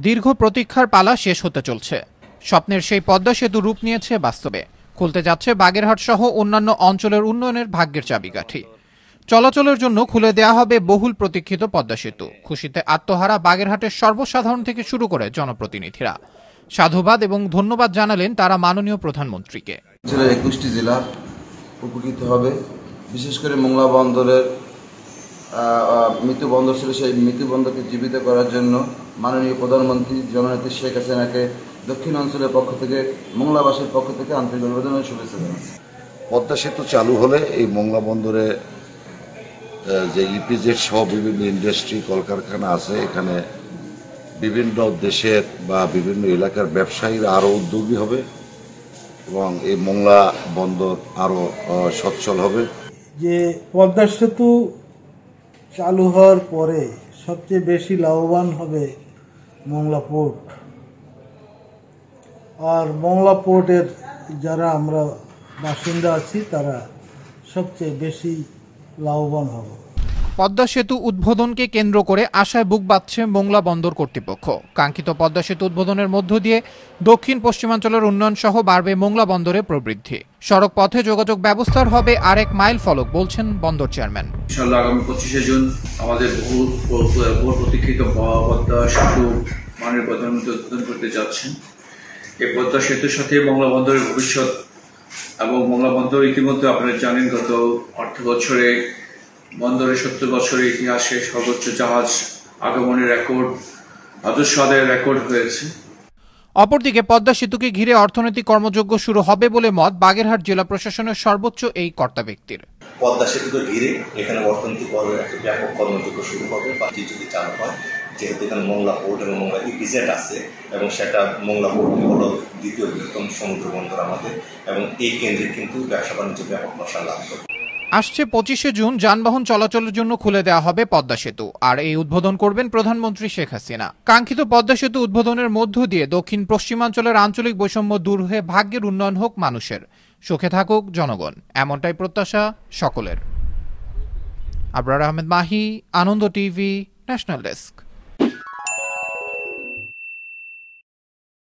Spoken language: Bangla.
দীর্ঘ প্রতীক্ষার পালা শেষ হতে চলছে। স্বপ্নের সেই পদ্মা সেতু রূপ নিয়েছে বাস্তবে। খুলতে যাচ্ছে বাগেরহাট সহ অন্যান্য অঞ্চলের উন্নয়নের ভাগ্যের চাবিকাঠি। চলাচলের জন্য খুলে দেয়া হবে বহুল প্রতীক্ষিত পদ্মা সেতু। খুশিতে আত্মহারা বাগেরহাটের সর্বসাধারণ থেকে শুরু করে জনপ্রতিনিধিরা। সাধুবাদ এবং ধন্যবাদ জানালেন তারা মাননীয় প্রধানমন্ত্রীকে। 21টি জেলা উপকৃত হবে। বিশেষ করে মোংলা বন্দরের মৃত্যু বন্দর ছিল, সেই মৃত্যু বন্দরকে জীবিত করার জন্য মাননীয় প্রধানমন্ত্রী জননেত্রী শেখ হাসিনাকে দক্ষিণ অঞ্চলের পক্ষ থেকে, মোংলাবাসীর পক্ষ থেকে আন্তরিক অভিনন্দন ও শুভেচ্ছা জানাচ্ছি। পদ্মা সেতু চালু হলে এই মোংলা বন্দরে যে ইপিজেড সহ বিভিন্ন ইন্ডাস্ট্রি কলকারখানা আছে, এখানে বিভিন্ন দেশের বা বিভিন্ন এলাকার ব্যবসায়ীরা আরও উদ্যোগী হবে এবং এই মোংলা বন্দর আরও সচ্ছল হবে। যে পদ্মা সেতু চালু হওয়ার পরে সবচেয়ে বেশি লাভবান হবে মোংলা পোর্ট, আর মোংলা পোর্টের যারা আমরা বাসিন্দা আছি তারা সবচেয়ে বেশি লাভবান হব। পদ্মা সেতু উদ্বোধনকে কেন্দ্র করে আশায় বুক বাঁধছে মোংলা বন্দর কর্তৃপক্ষ। কাঙ্ক্ষিত পদ্মা সেতু উদ্বোধনের মধ্য দিয়ে দক্ষিণ পশ্চিমাঞ্চলের উন্নয়ন সহ বাড়বে মোংলা বন্দরে প্রবৃদ্ধি। সড়ক পথে যোগাযোগ ব্যবস্থার হবে আরেক মাইল ফলক, বলছেন বন্দর চেয়ারম্যান। ইনশাআল্লাহ আগামী 25শে জুন আমাদের বহু প্রতীক্ষিত পদ্মা সেতু মাননীয় প্রধানমন্ত্রী উদ্বোধন করতে যাচ্ছেন। এই পদ্মা সেতুর সাথে মোংলা বন্দরের ভবিষ্যৎ এবং মোংলা বন্দর ইতিমধ্যে আপনারা জানেন গত অর্থ বছরে বন্দরের 70 বছরের ইতিহাসে সর্বোচ্চ জাহাজ আগমনের রেকর্ড, রাজস্ব আদায়ের রেকর্ড হয়েছে। অপরদিকে পদ্মা সেতুকে ঘিরে অর্থনৈতিক কর্মযজ্ঞ শুরু হবে বলে মত বাগেরহাট জেলা প্রশাসনের সর্বোচ্চ এই কর্তা ব্যক্তির। পদ্মা সেতুকে ঘিরে এখানে অর্থনৈতিক একটা ব্যাপক কর্মযজ্ঞ শুরু হবে বা যদি চালু হয়, যেহেতু এখানে মোংলা পোর্ট এবং মোংলা ইপিজেড আছে এবং সেটা মোংলা পোর্ট হলো দ্বিতীয় বৃহত্তম সমুদ্র বন্দর আমাদের, এবং এই কেন্দ্রে কিন্তু ব্যবসা বাণিজ্য ব্যাপক প্রসার লাভ করবে। আসছে 25শে জুন যানবাহন চলাচলের জন্য খুলে দেওয়া হবে পদ্মা সেতু, আর এই উদ্বোধন করবেন প্রধানমন্ত্রী শেখ হাসিনা। কাঙ্ক্ষিত পদ্মা সেতু উদ্বোধনের মধ্য দিয়ে দক্ষিণ পশ্চিমাঞ্চলের আঞ্চলিক বৈষম্য দূর হয়ে ভাগ্যের উন্নয়ন হোক মানুষের, সুখে থাকুক জনগণ, এমনটাই প্রত্যাশা সকলের। আবরার আহমেদ মাহি, আনন্দ টিভি, ন্যাশনাল ডেস্ক।